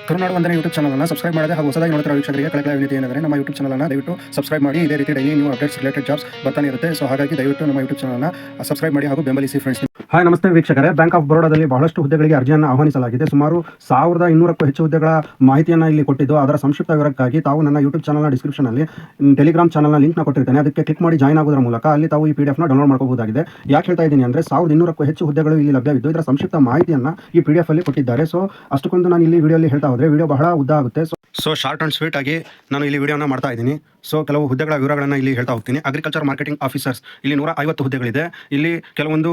ಕರುನಾಡು ವಂದನೆ YouTube channel subscribe ಮಾಡದೆ ಹಾಗೂ ಹೊಸದಾಗಿ ನೋಡ್ತಿರೋ ವೀಕ್ಷಕರಿಗೆ ಕಳಕಳಿಯ ವಿನಂತಿ ಏನೆಂದರೆ ನಮ್ಮ ಯೂಟ್ಯೂಬ್ ಚಾನಲ್ ದಯವಿಟ್ಟು ಸಬ್ಸ್ಕ್ರೈಬ್ ಮಾಡಿ. ಇದೇ ರೀತಿ daily new updates related jobs ಬರ್ತಾನೆ ಇರುತ್ತೆ. ಸೊ ಹಾಗಾಗಿ ದಯವಿಟ್ಟು ನಮ್ಮ ಯೂಟ್ಯೂಬ್ ಚಾನಲ್ ಸಬ್ಸ್ಕ್ರೈಬ್ ಮಾಡಿ ಹಾಗೂ ಬೆಂಬಲಿಸಿ ಫ್ರೆಂಡ್ಸ್. ಹಾಯ್ ನಮಸ್ತೆ ವೀಕ್ಷಕರೇ. ಬ್ಯಾಂಕ್ ಆಫ್ ಬರೋಡಾದಲ್ಲಿ ಬಹಳಷ್ಟು ಹುದ್ದೆಗಳಿಗೆ ಅರ್ಜಿಯನ್ನು ಆಹ್ವಾನಿಸಲಾಗಿದೆ. ಸುಮಾರು 1200ಕ್ಕೂ ಹೆಚ್ಚು ಹುದ್ದೆಗಳ ಮಾಹಿತಿಯನ್ನು ಇಲ್ಲಿ ಕೊಟ್ಟಿದ್ದು, ಅದರ ಸಂಕ್ಷಿಪ್ತ ವಿವರಕ್ಕಾಗಿ ತಾವು ನನ್ನ ಯೂಟ್ಯೂಬ್ ಚಾನಲ್ನ ಡಿಸ್ಕ್ರಿಪ್ಷನಲ್ಲಿ ಟೆಲಿಗ್ರಾಮ್ ಚಾನಲ್ನ ಲಿಂಕ್ನ ಕೊಟ್ಟಿರ್ತೇನೆ. ಅದಕ್ಕೆ ಕ್ಲಿಕ್ ಮಾಡಿ ಜಾಯ್ನ್ ಆಗೋದ್ರ ಮೂಲಕ ಅಲ್ಲಿ ತಾವು ಈ PDF ನ ಡೌನ್ಲೋಡ್ ಮಾಡ್ಕೋಬಹುದಾಗಿದೆ. ಯಾಕೆ ಹೇಳ್ತಾ ಇದ್ದೀನಿ ಅಂದರೆ 1200ಕ್ಕೂ ಹೆಚ್ಚು ಹುದ್ದೆಗಳು ಇಲ್ಲಿ ಲಭ್ಯವಿದ್ದು ಇದರ ಸಂಕ್ಷಿಪ್ತ ಮಾಹಿತಿಯನ್ನು ಈ PDF ಅಲ್ಲಿ ಕೊಟ್ಟಿದ್ದಾರೆ. ಸೊ ಅಷ್ಟಕ್ಕೊಂದು ನಾನು ಇಲ್ಲಿ ವಿಡಿಯೋಲಿ ಹೇಳ್ತಾ ಹೋದರೆ ವಿಡಿಯೋ ಬಹಳ ಉದ್ದ ಆಗುತ್ತೆ. ಸೊ ಶಾರ್ಟ್ ಆ್ಯಂಡ್ ಸ್ವೀಟ್ ಆಗಿ ನಾನು ಇಲ್ಲಿ ವಿಡಿಯೋನ ಮಾಡ್ತಾ ಇದ್ದೀನಿ. ಸೊ ಕೆಲವು ಹುದ್ದೆಗಳ ವಿವರಗಳನ್ನು ಇಲ್ಲಿ ಹೇಳ್ತಾ ಹೋಗ್ತೀನಿ. ಅಗ್ರಿಕಲ್ಚರ್ ಮಾರ್ಕೆಟಿಂಗ್ ಆಫೀಸರ್ಸ್ ಇಲ್ಲಿ 150 ಹುದ್ದೆಗಳಿದೆ. ಇಲ್ಲಿ ಕೆಲವೊಂದು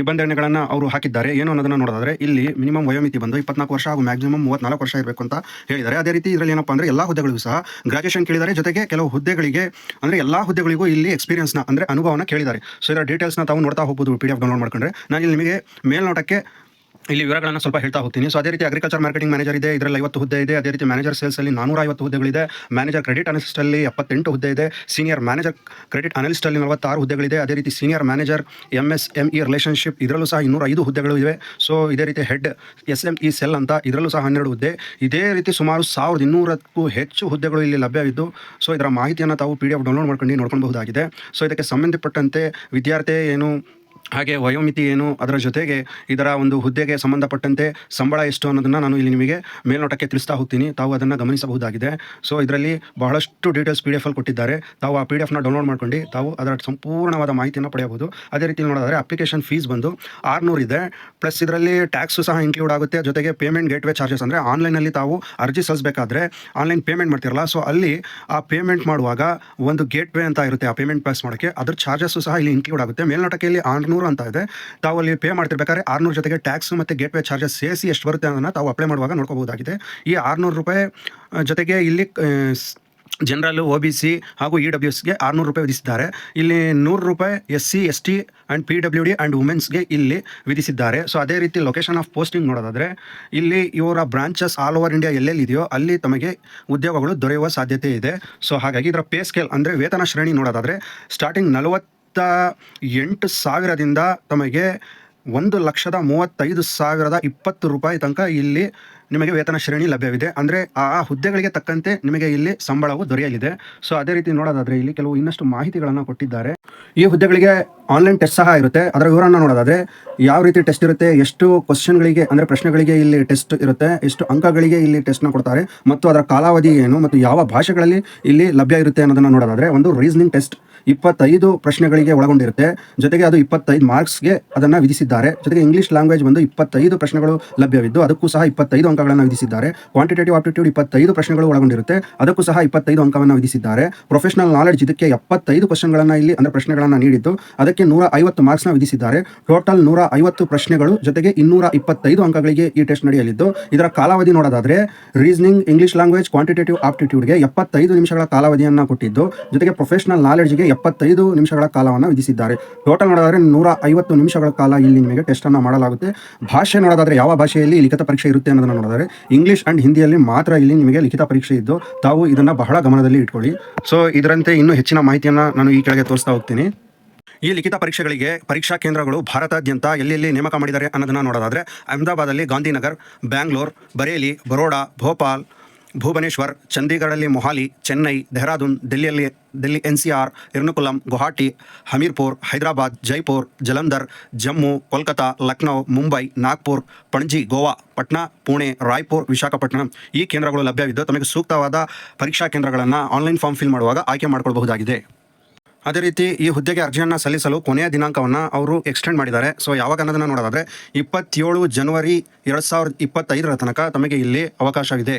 ನಿಬಂಧನೆಗಳನ್ನು ಅವರು ಹಾಕಿದ್ದಾರೆ. ಏನು ಅನ್ನೋದನ್ನು ನೋಡೋದಾದರೆ ಇಲ್ಲಿ ಮಿನಿಮಮ್ ವಯೋಮಿತಿ ಬಂದು 24 ವರ್ಷ ಹಾಗೂ ಮ್ಯಾಕ್ಸಿಮಮ್ 34 ವರ್ಷ ಇರಬೇಕು ಅಂತ ಹೇಳಿದ್ದಾರೆ. ಅದೇ ರೀತಿ ಇದರಲ್ಲಿ ಏನಪ್ಪ ಅಂದರೆ ಎಲ್ಲ ಹುದ್ದೆಗಳಿಗೂ ಸಹ ಗ್ರಾಜುಯೇಷನ್ ಕೇಳಿದ್ದಾರೆ. ಜೊತೆಗೆ ಕೆಲವು ಹುದ್ದೆಗಳಿಗೆ ಅಂದರೆ ಎಲ್ಲ ಹುದ್ದೆಗಳಿಗೂ ಇಲ್ಲಿ ಎಕ್ಸ್ಪೀರಿಯನ್ಸ್ನ ಅಂದರೆ ಅನುಭವನ ಕೇಳಿದ್ದಾರೆ. ಸೊ ಇದರ ಡೀಟೇಲ್ಸ್ನ ತಾವು ನೋಡ್ತಾ ಹೋಗ್ಬೋದು PDF ಡೌನ್ಲೋಡ್ ಮಾಡ್ಕೊಂಡ್ರೆ. ನಾನು ಇಲ್ಲಿ ನಿಮಗೆ ಮೇಲ್ನೋಟಕ್ಕೆ ಇಲ್ಲಿ ವಿವರಗಳನ್ನು ಸ್ವಲ್ಪ ಹೇಳ್ತಾ ಹೋಗ್ತೀನಿ. ಸೊ ಅದೇ ರೀತಿ ಅಗ್ರಿಕಲ್ಚರ್ ಮಾರ್ಕೆಟಿಂಗ್ ಮ್ಯಾನೇಜರ್ ಇದೆ, ಇದರಲ್ಲಿ 50 ಹುದ್ದೆ ಇದೆ. ಅದೇ ರೀತಿ ಮ್ಯಾನೇಜರ್ ಸೇಲ್ಸಲ್ಲಿ 450 ಹುದ್ದೆಗಳಿದೆ. ಮ್ಯಾನೇಜರ್ ಕ್ರೆಡಿಟ್ ಅನಾಲಿಸ್ಟಲ್ಲಿ 78 ಹುದ್ದೆ ಇದೆ. ಸೀನಿಯರ್ ಮ್ಯಾನೇಜರ್ ಕ್ರೆಡಿಟ್ ಅನಾಲಿಸ್ಟಲ್ಲಿ 46 ಹುದ್ದೆಗಳಿದೆ. ಅದೇ ರೀತಿ ಸೀನಿಯರ್ ಮ್ಯಾನೇಜರ್ MSME ರಿಲೇಷನ್ಶಿಪ್ ಇದರಲ್ಲೂ ಸಹ 205 ಹುದ್ದೆಗಳು ಇವೆ. ಸೊ ಇದೇ ರೀತಿ ಹೆಡ್ SME ಸೆಲ್ ಅಂತ ಇದರಲ್ಲೂ ಸಹ 12 ಹುದ್ದೆ. ಇದೇ ರೀತಿ ಸುಮಾರು 1200ಕ್ಕೂ ಹೆಚ್ಚು ಹುದ್ದೆಗಳು ಇಲ್ಲಿ ಲಭ್ಯವಿದ್ದು, ಸೊ ಇದರ ಮಾಹಿತಿಯನ್ನು ತಾವು PDF ಡೌನ್ಲೋಡ್ ಮಾಡ್ಕೊಂಡು ನೋಡ್ಕೊಳ್ಬಹುದಾಗಿದೆ. ಸೊ ಇದಕ್ಕೆ ಸಂಬಂಧಪಟ್ಟಂತೆ ವಿದ್ಯಾರ್ಥಿ ಏನು ಹಾಗೆ ವಯೋಮಿತಿ ಏನು, ಅದರ ಜೊತೆಗೆ ಇದರ ಒಂದು ಹುದ್ದೆಗೆ ಸಂಬಂಧಪಟ್ಟಂತೆ ಸಂಬಳ ಎಷ್ಟು ಅನ್ನೋದನ್ನು ನಾನು ಇಲ್ಲಿ ನಿಮಗೆ ಮೇಲ್ನೋಟಕ್ಕೆ ತಿಳಿಸ್ತಾ ಹೋಗ್ತೀನಿ. ತಾವು ಅದನ್ನು ಗಮನಿಸಬಹುದಾಗಿದೆ. ಸೊ ಇದರಲ್ಲಿ ಬಹಳಷ್ಟು ಡೀಟೇಲ್ಸ್ PDF ಅಲ್ಲಿ ಕೊಟ್ಟಿದ್ದಾರೆ. ತಾವು ಆ PDF ನ ಡೌನ್ಲೋಡ್ ಮಾಡ್ಕೊಂಡು ತಾವು ಅದರ ಸಂಪೂರ್ಣವಾದ ಮಾಹಿತಿಯನ್ನು ಪಡೆಯಬಹುದು. ಅದೇ ರೀತಿ ನೋಡೋದಾದರೆ ಅಪ್ಲಿಕೇಶನ್ ಫೀಸ್ ಬಂದು 600 ಇದೆ. ಪ್ಲಸ್ ಇದರಲ್ಲಿ ಟ್ಯಾಕ್ಸು ಸಹ ಇನ್ಕ್ಲೂಡ್ ಆಗುತ್ತೆ. ಜೊತೆಗೆ ಪೇಮೆಂಟ್ ಗೇಟ್ವೇ ಚಾರ್ಜಸ್ ಅಂದರೆ ಆನ್ಲೈನಲ್ಲಿ ತಾವು ಅರ್ಜಿ ಸಲ್ಲಿಸಬೇಕಾದ್ರೆ ಆನ್ಲೈನ್ ಪೇಮೆಂಟ್ ಮಾಡ್ತಿರಲ್ಲ, ಸೊ ಅಲ್ಲಿ ಆ ಪೇಮೆಂಟ್ ಮಾಡುವಾಗ ಒಂದು ಗೇಟ್ವೇ ಅಂತ ಇರುತ್ತೆ. ಆ ಪೇಮೆಂಟ್ ಪಾಸ್ ಮಾಡೋಕ್ಕೆ ಅದ್ರ ಚಾರ್ಜಸ್ಸು ಸಹ ಇಲ್ಲಿ ಇನ್ಕ್ಲೂಡ್ ಆಗುತ್ತೆ. ಮೇಲ್ನೋಟಕ್ಕೆ ಇಲ್ಲಿ 600 ಅಂತ ಇದೆ. ತಾವು ಅಲ್ಲಿ ಪೇ ಮಾಡ್ತಿರ್ಬೇಕಾದ್ರೆ 600 ಜೊತೆಗೆ ಟ್ಯಾಕ್ಸ್ ಮತ್ತು ಗೇಟ್ವೇ ಚಾರ್ಜಸ್ ಸೇರಿಸಿ ಎಷ್ಟು ಬರುತ್ತೆ ಅನ್ನೋದನ್ನು ತಾವು ಅಪ್ಲೈ ಮಾಡುವಾಗ ನೋಡ್ಕೋಬಹುದಾಗಿದೆ. ಈ 600 ರೂಪಾಯಿ ಜೊತೆಗೆ ಇಲ್ಲಿ ಜನರಲ್ OBC ಹಾಗೂ EWSಗೆ 600 ರೂಪಾಯಿ ವಿಧಿಸಿದ್ದಾರೆ. ಇಲ್ಲಿ 100 ರೂಪಾಯಿ SC ST and PWD and ವುಮೆನ್ಸ್ಗೆ ಇಲ್ಲಿ ವಿಧಿಸಿದ್ದಾರೆ. ಸೊ ಅದೇ ರೀತಿ ಲೊಕೇಶನ್ ಆಫ್ ಪೋಸ್ಟಿಂಗ್ ನೋಡೋದಾದರೆ ಇಲ್ಲಿ ಇವರ ಬ್ರಾಂಚಸ್ ಆಲ್ ಓವರ್ ಇಂಡಿಯಾ ಎಲ್ಲೆಲ್ಲಿದೆಯೋ ಅಲ್ಲಿ ತಮಗೆ ಉದ್ಯೋಗಗಳು ದೊರೆಯುವ ಸಾಧ್ಯತೆ ಇದೆ. ಸೊ ಹಾಗಾಗಿ ಇದರ ಪೇ ಸ್ಕೇಲ್ ಅಂದರೆ ವೇತನ ಶ್ರೇಣಿ ನೋಡೋದಾದರೆ ಸ್ಟಾರ್ಟಿಂಗ್ 48,000ದಿಂದ ತಮಗೆ 1,35,020 ರೂಪಾಯಿ ತನಕ ಇಲ್ಲಿ ನಿಮಗೆ ವೇತನ ಶ್ರೇಣಿ ಲಭ್ಯವಿದೆ. ಅಂದರೆ ಆ ಹುದ್ದೆಗಳಿಗೆ ತಕ್ಕಂತೆ ನಿಮಗೆ ಇಲ್ಲಿ ಸಂಬಳವು ದೊರೆಯಲಿದೆ. ಸೊ ಅದೇ ರೀತಿ ನೋಡೋದಾದರೆ ಇಲ್ಲಿ ಕೆಲವು ಇನ್ನಷ್ಟು ಮಾಹಿತಿಗಳನ್ನು ಕೊಟ್ಟಿದ್ದಾರೆ. ಈ ಹುದ್ದೆಗಳಿಗೆ ಆನ್ಲೈನ್ ಟೆಸ್ಟ್ ಸಹ ಇರುತ್ತೆ. ಅದರ ವಿವರನ ನೋಡೋದಾದರೆ ಯಾವ ರೀತಿ ಟೆಸ್ಟ್ ಇರುತ್ತೆ, ಎಷ್ಟು ಕ್ವಶನ್ಗಳಿಗೆ ಅಂದರೆ ಪ್ರಶ್ನೆಗಳಿಗೆ ಇಲ್ಲಿ ಟೆಸ್ಟ್ ಇರುತ್ತೆ, ಎಷ್ಟು ಅಂಕಗಳಿಗೆ ಇಲ್ಲಿ ಟೆಸ್ಟ್ನ ಕೊಡ್ತಾರೆ ಮತ್ತು ಅದರ ಕಾಲಾವಧಿ ಏನು ಮತ್ತು ಯಾವ ಭಾಷೆಗಳಲ್ಲಿ ಇಲ್ಲಿ ಲಭ್ಯ ಇರುತ್ತೆ ಅನ್ನೋದನ್ನು ನೋಡೋದಾದರೆ ಒಂದು ರೀಸನಿಂಗ್ ಟೆಸ್ಟ್ 25 ಪ್ರಶ್ನೆಗಳಿಗೆ ಒಳಗೊಂಡಿರುತ್ತೆ. ಜೊತೆಗೆ ಅದು 25 ಮಾರ್ಕ್ಸ್ಗೆ ಅದನ್ನು ವಿಧಿಸಿದ್ದಾರೆ. ಜೊತೆಗೆ ಇಂಗ್ಲೀಷ್ ಲ್ಯಾಂಗ್ವೇಜ್ ಬಂದು 25 ಪ್ರಶ್ನೆಗಳು ಲಭ್ಯವಿದ್ದು ಅದಕ್ಕೂ ಸಹ 25 ಅಂಕಗಳನ್ನು ವಿಧಿಸಿದ್ದಾರೆ. ಕ್ವಾಂಟಿಟೇಟಿವ್ ಆಪ್ಟಿಟ್ಯೂಡ್ 25 ಪ್ರಶ್ನೆಗಳು ಒಳಗೊಂಡಿರುತ್ತೆ, ಅದಕ್ಕೂ ಸಹ 25 ಅಂಕವನ್ನು ವಿಧಿಸಿದ್ದಾರೆ. ಪ್ರೊಫೆಷನಲ್ ನಾಲೆಡ್ಜ್ ಇದಕ್ಕೆ 75 ಕ್ವಶನ್ಗಳನ್ನು ಇಲ್ಲಿ ಅಂದರೆ ಪ್ರಶ್ನೆಗಳನ್ನು ನೀಡಿದ್ದು ಅದಕ್ಕೆ 150 ಮಾರ್ಕ್ಸ್ನ ವಿಧಿಸಿದ್ದಾರೆ. ಟೋಟಲ್ 150 ಪ್ರಶ್ನೆಗಳು ಜೊತೆಗೆ 225 ಅಂಕಗಳಿಗೆ ಈ ಟೆಸ್ಟ್ ನಡೆಯಲಿದ್ದು ಇದರ ಕಾಲಾವಧಿ ನೋಡೋದಾದರೆ ರೀಸನಿಂಗ್, ಇಂಗ್ಲೀಷ್ ಲ್ಯಾಂಗ್ವೇಜ್, ಕ್ವಾಂಟಿಟೇಟಿವ್ ಆಪ್ಟಿಟ್ಯೂಡ್ಗೆ 75 ನಿಮಿಷಗಳ ಕಾಲಾವಧಿಯನ್ನು ಕೊಟ್ಟಿದ್ದು ಜೊತೆಗೆ ಪ್ರೊಫೆಷನಲ್ ನಾಲೆಡ್ಜ್ಗೆ 75 ನಿಮಿಷಗಳ ಕಾಲವನ್ನು ವಿಧಿಸಿದ್ದಾರೆ. ಟೋಟಲ್ ನೋಡೋದಾದರೆ 150 ನಿಮಿಷಗಳ ಕಾಲ ಇಲ್ಲಿ ನಿಮಗೆ ಟೆಸ್ಟನ್ನು ಮಾಡಲಾಗುತ್ತೆ. ಭಾಷೆ ನೋಡೋದಾದರೆ ಯಾವ ಭಾಷೆಯಲ್ಲಿ ಲಿಖಿತ ಪರೀಕ್ಷೆ ಇರುತ್ತೆ ಅನ್ನೋದನ್ನು ನೋಡೋದಾದರೆ ಇಂಗ್ಲೀಷ್ ಆ್ಯಂಡ್ ಹಿಂದಿಯಲ್ಲಿ ಮಾತ್ರ ಇಲ್ಲಿ ನಿಮಗೆ ಲಿಖಿತ ಪರೀಕ್ಷೆ ಇದ್ದು ತಾವು ಇದನ್ನು ಬಹಳ ಗಮನದಲ್ಲಿ ಇಟ್ಕೊಳ್ಳಿ. ಸೊ ಇದರಂತೆ ಇನ್ನೂ ಹೆಚ್ಚಿನ ಮಾಹಿತಿಯನ್ನು ನಾನು ಈ ಕೆಳಗೆ ತೋರಿಸ್ತಾ ಹೋಗ್ತೀನಿ. ಈ ಲಿಖಿತ ಪರೀಕ್ಷೆಗಳಿಗೆ ಪರೀಕ್ಷಾ ಕೇಂದ್ರಗಳು ಭಾರತಾದ್ಯಂತ ಎಲ್ಲೆಲ್ಲಿ ನೇಮಕ ಮಾಡಿದ್ದಾರೆ ಅನ್ನೋದನ್ನು ನೋಡೋದಾದರೆ ಅಹಮದಾಬಾದಲ್ಲಿ ಗಾಂಧಿನಗರ್, ಬ್ಯಾಂಗ್ಳೂರ್, ಬರೇಲಿ, ಬರೋಡಾ, ಭೋಪಾಲ್, ಭುವನೇಶ್ವರ್, ಚಂಡೀಗಢಲ್ಲಿ ಮೊಹಾಲಿ, ಚೆನ್ನೈ, ಡೆಹ್ರಾಡೂನ್, ದಿಲ್ಲಿ NCR, ಎರ್ನಾಕುಲಂ, ಗುವಾಹಟಿ, ಹಮೀರ್ಪುರ್, ಹೈದರಾಬಾದ್, ಜೈಪುರ್, ಜಲಂಧರ್, ಜಮ್ಮು, ಕೋಲ್ಕತಾ, ಲಕ್ನೋ, ಮುಂಬೈ, ನಾಗ್ಪುರ್, ಪಣಜಿ, ಗೋವಾ, ಪಟ್ನಾ, ಪುಣೆ, ರಾಯ್ಪುರ್, ವಿಶಾಖಪಟ್ಟಣಂ ಈ ಕೇಂದ್ರಗಳು ಲಭ್ಯವಿದ್ದು ತಮಗೆ ಸೂಕ್ತವಾದ ಪರೀಕ್ಷಾ ಕೇಂದ್ರಗಳನ್ನು ಆನ್ಲೈನ್ ಫಾರ್ಮ್ ಫಿಲ್ ಮಾಡುವಾಗ ಆಯ್ಕೆ ಮಾಡಿಕೊಳ್ಳಬಹುದಾಗಿದೆ. ಅದೇ ರೀತಿ ಈ ಹುದ್ದೆಗೆ ಅರ್ಜಿಯನ್ನು ಸಲ್ಲಿಸಲು ಕೊನೆಯ ದಿನಾಂಕವನ್ನು ಅವರು ಎಕ್ಸ್ಟೆಂಡ್ ಮಾಡಿದ್ದಾರೆ. ಸೊ ಯಾವಾಗ ಅನ್ನೋದನ್ನು ನೋಡೋದಾದರೆ 27 ಜನವರಿ 2025 ತನಕ ತಮಗೆ ಇಲ್ಲಿ ಅವಕಾಶವಿದೆ.